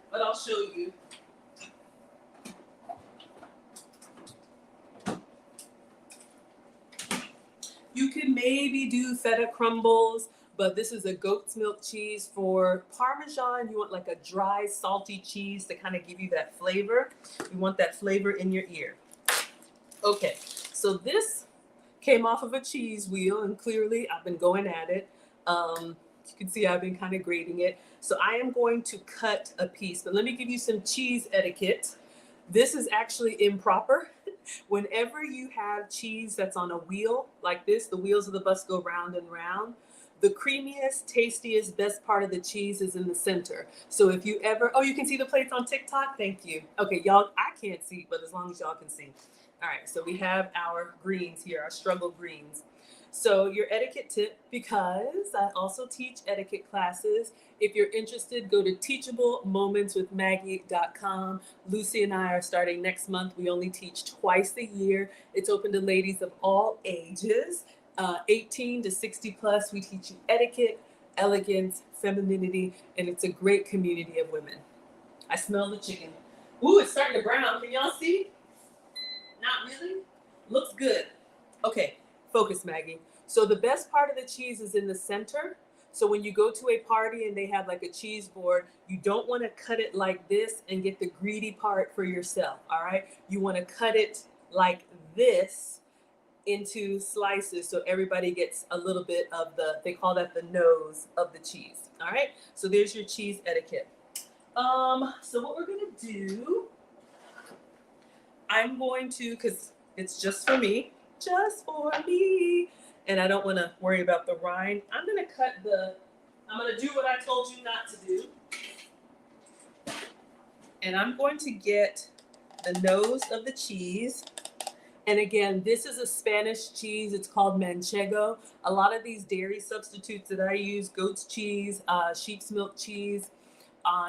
but I'll show you. You can maybe do feta crumbles, but this is a goat's milk cheese. For Parmesan, you want like a dry, salty cheese to kind of give you that flavor. You want that flavor in your ear. Okay, so this came off of a cheese wheel, and clearly I've been going at it. You can see I've been kind of grating it. So I am going to cut a piece, but let me give you some cheese etiquette. This is actually improper. Whenever you have cheese that's on a wheel like this, the wheels of the bus go round and round. The creamiest, tastiest, best part of the cheese is in the center. So if you ever, oh, you can see the plates on TikTok? Thank you. Okay, y'all, I can't see, but as long as y'all can see. All right, so we have our greens here, our struggle greens. So your etiquette tip, because I also teach etiquette classes. If you're interested, go to teachablemomentswithmaggie.com. Lucy and I are starting next month. We only teach twice a year. It's open to ladies of all ages, 18 to 60 plus. We teach you etiquette, elegance, femininity, and it's a great community of women. I smell the chicken. Ooh, it's starting to brown. Can y'all see? Not really? Looks good. Okay, focus, Maggie. So the best part of the cheese is in the center. So when you go to a party and they have like a cheese board, you don't want to cut it like this and get the greedy part for yourself, all right? You want to cut it like this into slices so everybody gets a little bit of the, they call that the nose of the cheese, all right? So there's your cheese etiquette. So what we're gonna do, I'm going to, because it's just for me, and I don't want to worry about the rind. I'm going to do what I told you not to do. And I'm going to get the nose of the cheese. And again, this is a Spanish cheese. It's called manchego. A lot of these dairy substitutes that I use, goat's cheese, sheep's milk cheese,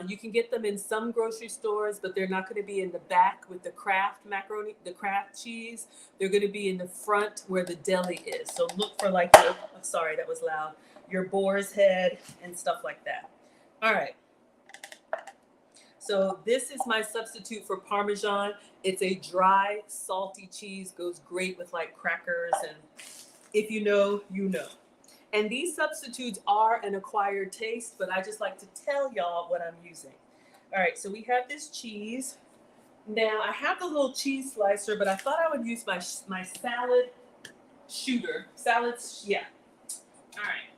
you can get them in some grocery stores, but they're not going to be in the back with the Kraft macaroni, the Kraft cheese. They're going to be in the front where the deli is. So look for like your, sorry, that was loud, your boar's head and stuff like that. All right. So this is my substitute for Parmesan. It's a dry, salty cheese, goes great with like crackers, and if you know, you know. And these substitutes are an acquired taste, but I just like to tell y'all what I'm using. All right, so we have this cheese. Now I have the little cheese slicer, but I thought I would use my salad shooter. Yeah. All right.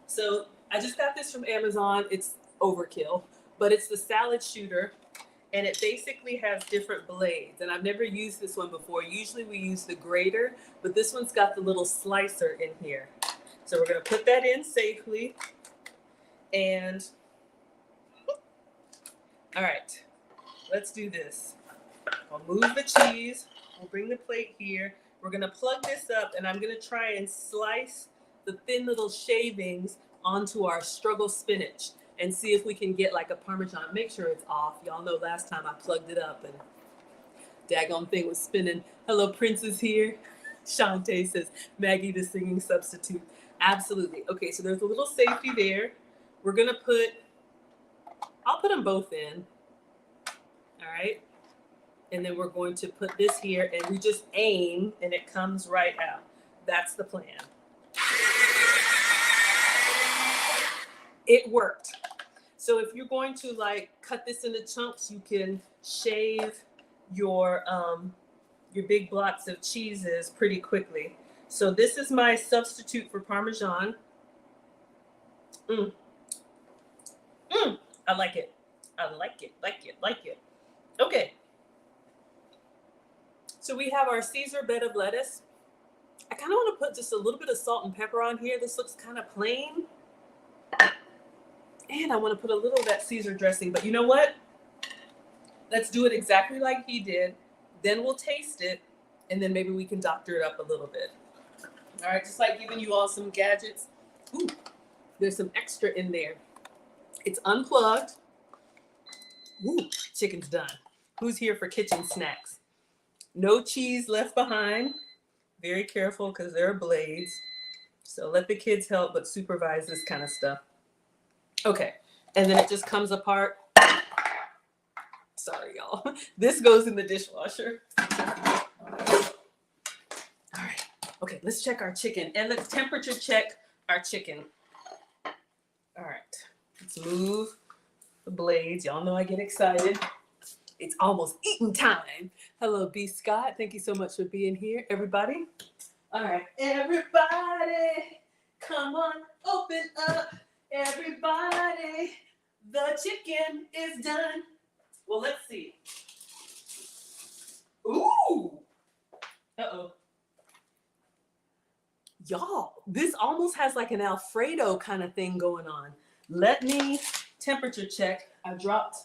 So I just got this from Amazon. It's overkill, but it's the salad shooter, and it basically has different blades. And I've never used this one before. Usually we use the grater, but this one's got the little slicer in here. So we're going to put that in safely. And all right, let's do this. I'll move the cheese. We'll bring the plate here. We're going to plug this up, and I'm going to try and slice the thin little shavings onto our struggle spinach and see if we can get like a Parmesan. Make sure it's off. Y'all know last time I plugged it up and daggone thing was spinning. Hello, Prince is here. Shantae says, Maggie, the singing substitute. Absolutely. Okay, so there's a little safety there. We're going to I'll put them both in. All right. And then we're going to put this here, and we just aim and it comes right out. That's the plan. It worked. So if you're going to like cut this into chunks, you can shave your big blocks of cheeses pretty quickly. So this is my substitute for Parmesan. I like it. I like it. Okay. So we have our Caesar bed of lettuce. I kind of want to put just a little bit of salt and pepper on here. This looks kind of plain. And I want to put a little of that Caesar dressing. But you know what? Let's do it exactly like he did. Then we'll taste it. And then maybe we can doctor it up a little bit. All right, just like giving you all some gadgets. Ooh, there's some extra in there. It's unplugged. Ooh, chicken's done. Who's here for kitchen snacks? No cheese left behind. Very careful because there are blades. So let the kids help, but supervise this kind of stuff. Okay, and then it just comes apart. Sorry, y'all. This goes in the dishwasher. All right. Okay, let's check our chicken, and let's temperature check our chicken. All right, let's move the blades. Y'all know I get excited. It's almost eating time. Hello, B. Scott. Thank you so much for being here, everybody. All right, everybody, come on, open up. Everybody, the chicken is done. Well, let's see. Ooh. Uh-oh. Y'all, this almost has like an Alfredo kind of thing going on. Let me temperature check. I dropped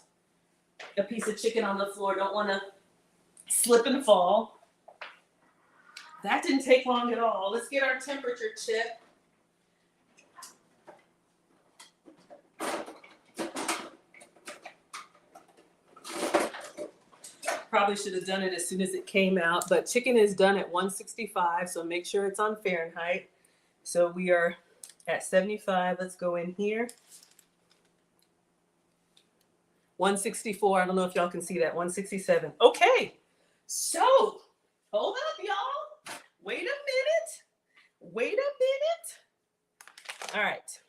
a piece of chicken on the floor. Don't want to slip and fall. That didn't take long at all. Let's get our temperature check. Probably should have done it as soon as it came out, but chicken is done at 165, so make sure it's on Fahrenheit. So we are at 75. Let's go in here. 164. I don't know if y'all can see that. 167. Okay. So, hold up, y'all. Wait a minute. All right.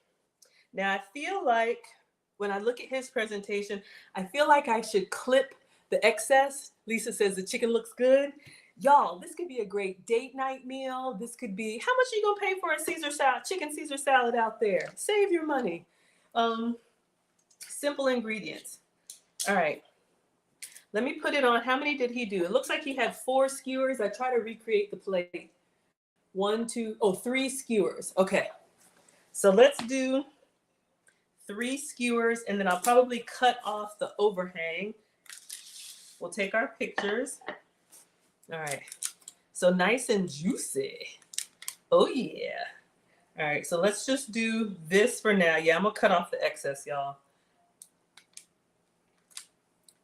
Now, I feel like when I look at his presentation, I feel like I should clip the excess. Lisa says the chicken looks good. Y'all, this could be a great date night meal. This could be, how much are you gonna pay for a Caesar salad, chicken Caesar salad out there? Save your money. Simple ingredients. All right, let me put it on. How many did he do? It looks like he had 4 skewers. I try to recreate the plate. 3 skewers. Okay. So let's do 3 skewers, and then I'll probably cut off the overhang. We'll take our pictures. All right. So nice and juicy. Oh, yeah. All right. So let's just do this for now. Yeah, I'm going to cut off the excess, y'all.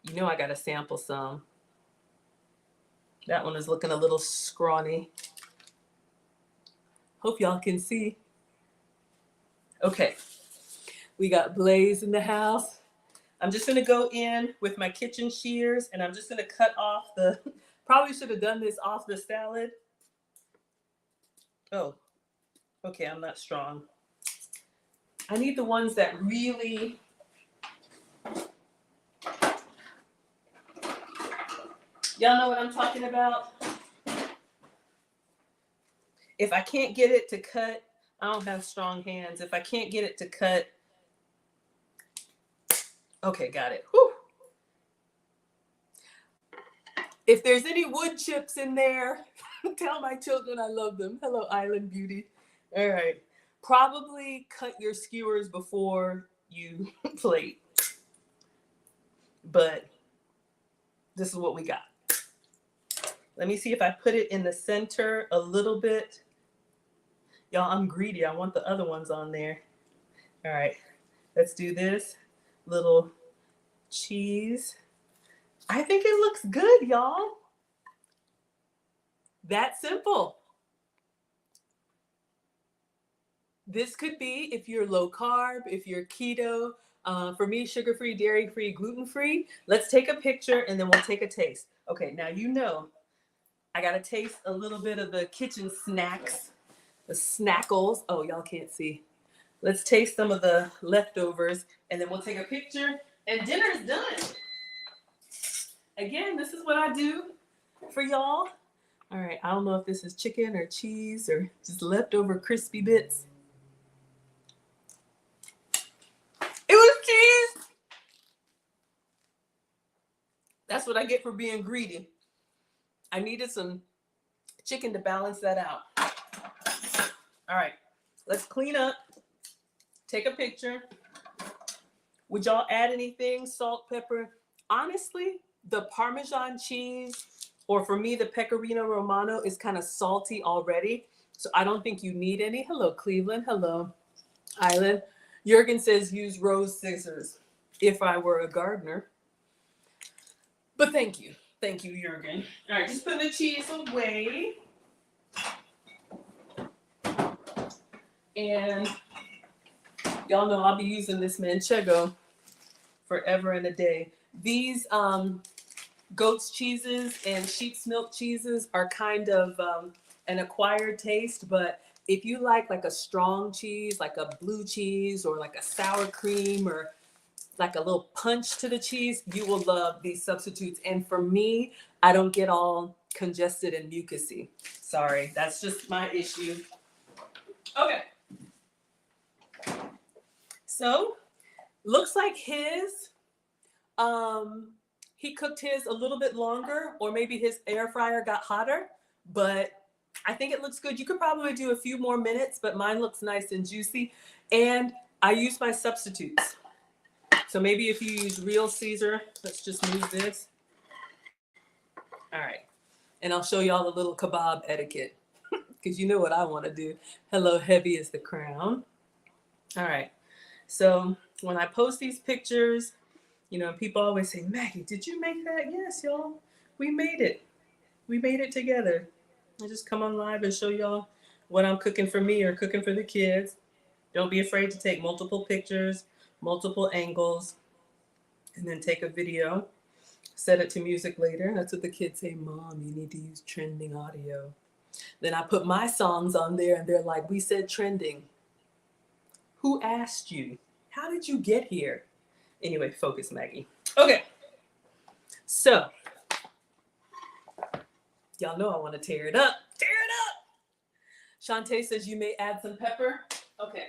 You know I got to sample some. That one is looking a little scrawny. Hope y'all can see. Okay. We got Blaze in the house. I'm just going to go in with my kitchen shears, and I'm just going to cut off the, probably should have done this off the salad. Oh, okay, I'm not strong. I need the ones that really, y'all know what I'm talking about? If I can't get it to cut, I don't have strong hands. If I can't get it to cut, okay, got it. Whew. If there's any wood chips in there, tell my children I love them. Hello, Island Beauty. All right. Probably cut your skewers before you plate. But this is what we got. Let me see if I put it in the center a little bit. Y'all, I'm greedy. I want the other ones on there. All right. Let's do this. Little cheese. I think it looks good, y'all. That simple. This could be if you're low carb, if you're keto. For me, sugar-free, dairy-free, gluten-free. Let's take a picture and then we'll take a taste. Okay, now you know I got to taste a little bit of the kitchen snacks, the snackles. Oh, y'all can't see. Let's taste some of the leftovers and then we'll take a picture and dinner's done. Again, this is what I do for y'all. All right, I don't know if this is chicken or cheese or just leftover crispy bits. It was cheese. That's what I get for being greedy. I needed some chicken to balance that out. All right, let's clean up. Take a picture. Would y'all add anything? Salt, pepper? Honestly, the Parmesan cheese, or for me, the Pecorino Romano is kind of salty already. So I don't think you need any. Hello, Cleveland. Hello, Island. Jurgen says use rose scissors if I were a gardener. But thank you. Thank you, Jurgen. All right, just put the cheese away. And y'all know I'll be using this Manchego forever and a day. These goat's cheeses and sheep's milk cheeses are kind of an acquired taste, but if you like a strong cheese, like a blue cheese or like a sour cream or like a little punch to the cheese, you will love these substitutes. And for me, I don't get all congested and mucousy. Sorry, that's just my issue. Okay. So, looks like his, he cooked his a little bit longer, or maybe his air fryer got hotter, but I think it looks good. You could probably do a few more minutes, but mine looks nice and juicy. And I use my substitutes. So maybe if you use real Caesar, let's just move this. All right. And I'll show y'all the little kebab etiquette because you know what I want to do. Hello, heavy is the crown. All right. So when I post these pictures, you know, people always say, Maggie, did you make that? Yes, y'all. We made it. We made it together. I just come on live and show y'all what I'm cooking for me or cooking for the kids. Don't be afraid to take multiple pictures, multiple angles, and then take a video. Set it to music later. That's what the kids say, Mom, you need to use trending audio. Then I put my songs on there and they're like, we said trending. Who asked you? How did you get here? Anyway, focus, Maggie. Okay. So, y'all know I want to tear it up. Tear it up! Shantae says you may add some pepper. Okay.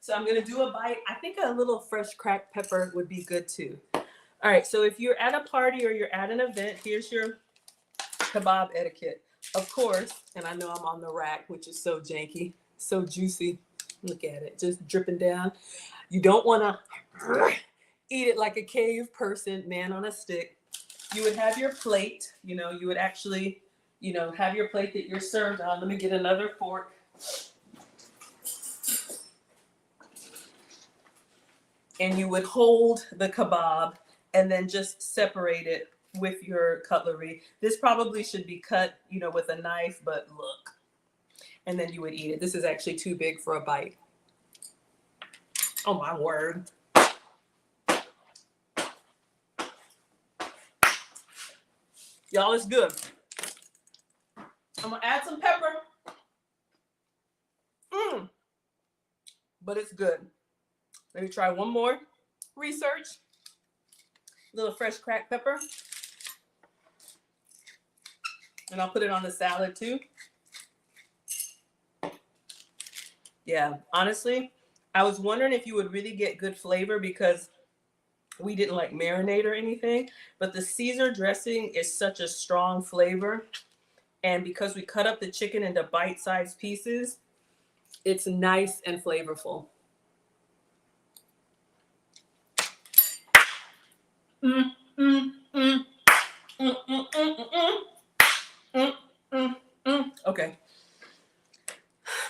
So I'm going to do a bite. I think a little fresh cracked pepper would be good too. All right. So if you're at a party or you're at an event, here's your kebab etiquette. Of course, and I know I'm on the rack, which is so janky, so juicy. Look at it, just dripping down. You don't want to eat it like a cave person, man on a stick. You would have your plate, you would actually, have your plate that you're served on. Let me get another fork. And you would hold the kebab and then just separate it with your cutlery. This probably should be cut, with a knife, but look. And then you would eat it. This is actually too big for a bite. Oh my word. Y'all, it's good. I'm gonna add some pepper. But it's good. Let me try one more. Research. A little fresh cracked pepper. And I'll put it on the salad too. Yeah, honestly, I was wondering if you would really get good flavor because we didn't like marinate or anything, but the Caesar dressing is such a strong flavor. And because we cut up the chicken into bite-sized pieces, it's nice and flavorful. Okay.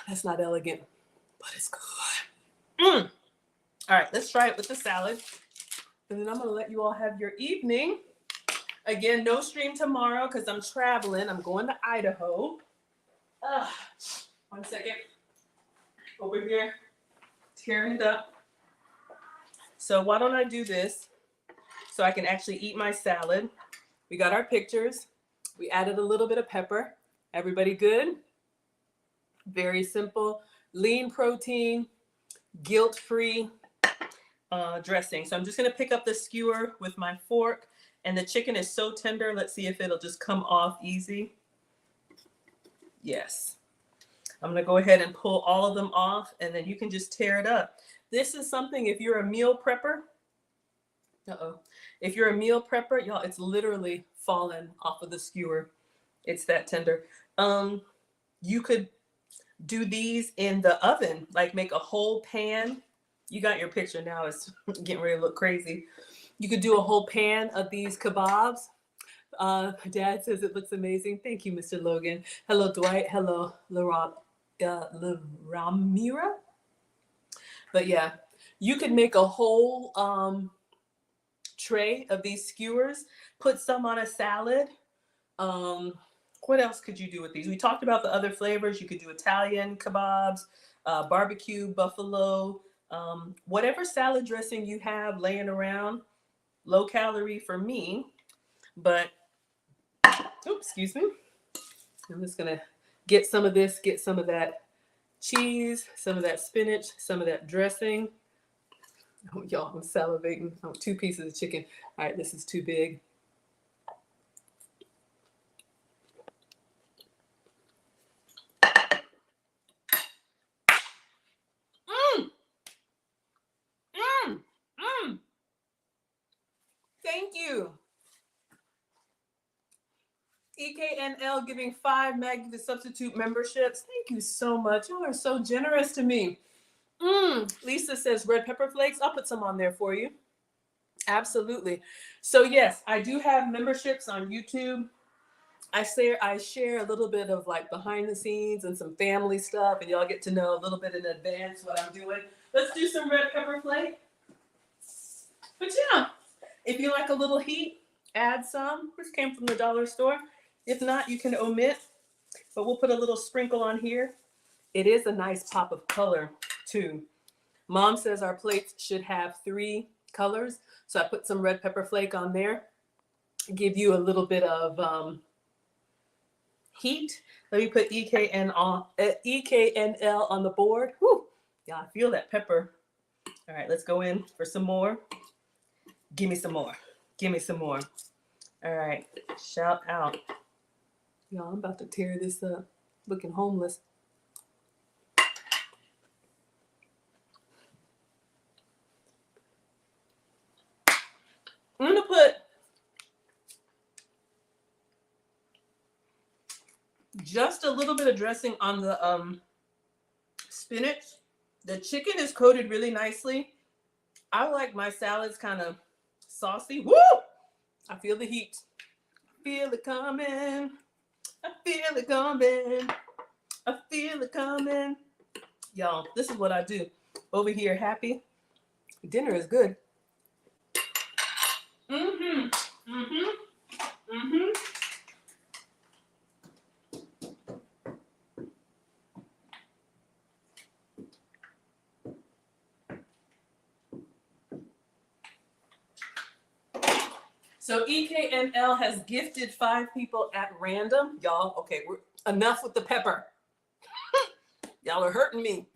That's not elegant, but it's good. All right, let's try it with the salad. And then I'm going to let you all have your evening. Again, no stream tomorrow because I'm traveling. I'm going to Idaho. 1 second. Over here, tearing it up. So why don't I do this so I can actually eat my salad. We got our pictures. We added a little bit of pepper. Everybody good? Very simple, lean protein, guilt-free dressing. So I'm just gonna pick up the skewer with my fork, and the chicken is so tender. Let's see if it'll just come off easy. Yes. I'm gonna go ahead and pull all of them off, and then you can just tear it up. This is something, if you're a meal prepper, if you're a meal prepper, y'all, it's literally falling off of the skewer. It's that tender. You could do these in the oven, like make a whole pan. You got your picture now, it's getting ready to look crazy. You could do a whole pan of these kebabs. Dad says it looks amazing. Thank you, Mr. Logan. Hello, Dwight. Hello, Ramira. But yeah, you could make a whole tray of these skewers, put some on a salad. What else could you do with these? We talked about the other flavors. You could do Italian kebabs, barbecue, buffalo, whatever salad dressing you have laying around. Low calorie for me, but oops, excuse me. I'm just gonna get some of this, get some of that cheese, some of that spinach, some of that dressing. Oh, y'all, I'm salivating. Oh, 2 pieces of chicken. All right, this is too big. Thank you. EKNL giving 5 Maggie the substitute memberships. Thank you so much. Y'all are so generous to me. Lisa says red pepper flakes. I'll put some on there for you. Absolutely. So yes, I do have memberships on YouTube. I share a little bit of like behind the scenes and some family stuff, and y'all get to know a little bit in advance what I'm doing. Let's do some red pepper flake. But yeah, if you like a little heat, add some. This came from the dollar store. If not, you can omit, but we'll put a little sprinkle on here. It is a nice pop of color too. Mom says our plates should have 3 colors. So I put some red pepper flake on there. Give you a little bit of heat. Let me put EKNL on the board. Whew. Yeah, I feel that pepper. All right, let's go in for some more. Give me some more. Give me some more. All right, shout out. Y'all, I'm about to tear this up. Looking homeless. I'm gonna put Just a little bit of dressing on the spinach. The chicken is coated really nicely. I like my salads kind of saucy. Woo! I feel the heat. I feel it coming. I feel it coming. I feel it coming. Y'all, this is what I do. Over here, happy. Dinner is good. Mm-hmm. Mm-hmm. Mm-hmm. So EKNL has gifted 5 people at random. Y'all, okay, we're enough with the pepper. Y'all are hurting me.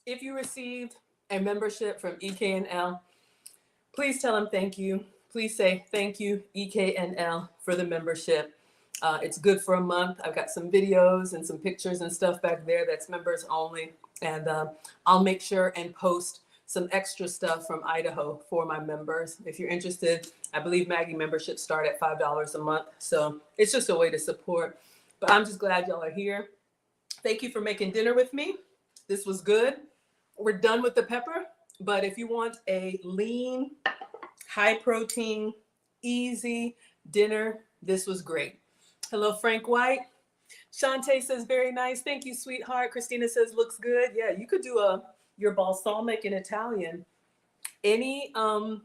If you received a membership from EKNL, please tell them thank you. Please say thank you, EKNL, for the membership. It's good for a month. I've got some videos and some pictures and stuff back there that's members only. And I'll make sure and post some extra stuff from Idaho for my members. If you're interested, I believe Maggie memberships start at $5 a month. So it's just a way to support. But I'm just glad y'all are here. Thank you for making dinner with me. This was good. We're done with the pepper. But if you want a lean, high protein, easy dinner, this was great. Hello, Frank White. Shantae says, very nice. Thank you, sweetheart. Christina says, looks good. Yeah, you could do your balsamic in Italian. Any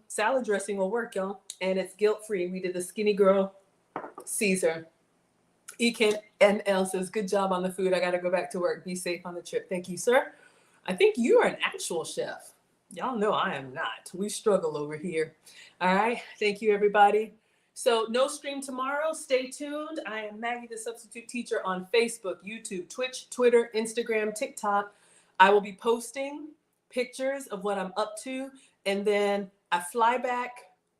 salad dressing will work, y'all. And it's guilt-free. We did the Skinny Girl Caesar. EKNL says, good job on the food. I got to go back to work. Be safe on the trip. Thank you, sir. I think you are an actual chef. Y'all know I am not. We struggle over here. All right. Thank you, everybody. So no stream tomorrow. Stay tuned. I am Maggie, the substitute teacher, on Facebook, YouTube, Twitch, Twitter, Instagram, TikTok. I will be posting pictures of what I'm up to. And then I fly back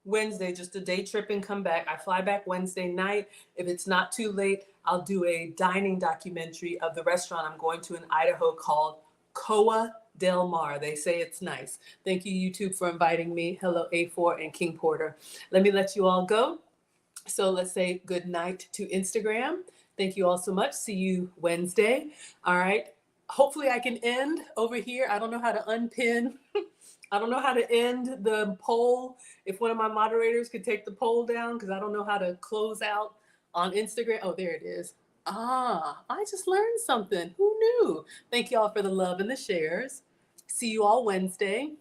Wednesday, just a day trip and come back. I fly back Wednesday night. If it's not too late, I'll do a dining documentary of the restaurant I'm going to in Idaho called Koa Del Mar. They say it's nice. Thank you, YouTube, for inviting me. Hello, A4 and King Porter. Let me let you all go. So let's say good night to Instagram. Thank you all so much. See you Wednesday. All right. Hopefully I can end over here. I don't know how to unpin. I don't know how to end the poll. If one of my moderators could take the poll down, because I don't know how to close out on Instagram. Oh, there it is. I just learned something. Who knew? Thank you all for the love and the shares. See you all Wednesday.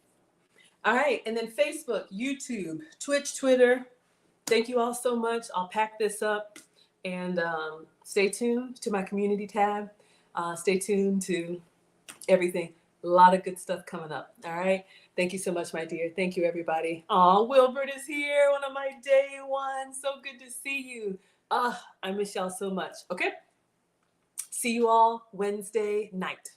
All right. And then Facebook, YouTube, Twitch, Twitter. Thank you all so much. I'll pack this up and stay tuned to my community tab. Stay tuned to everything. A lot of good stuff coming up. All right. Thank you so much, my dear. Thank you, everybody. Oh, Wilbert is here. One of my day ones. So good to see you. I miss y'all so much. Okay. See you all Wednesday night.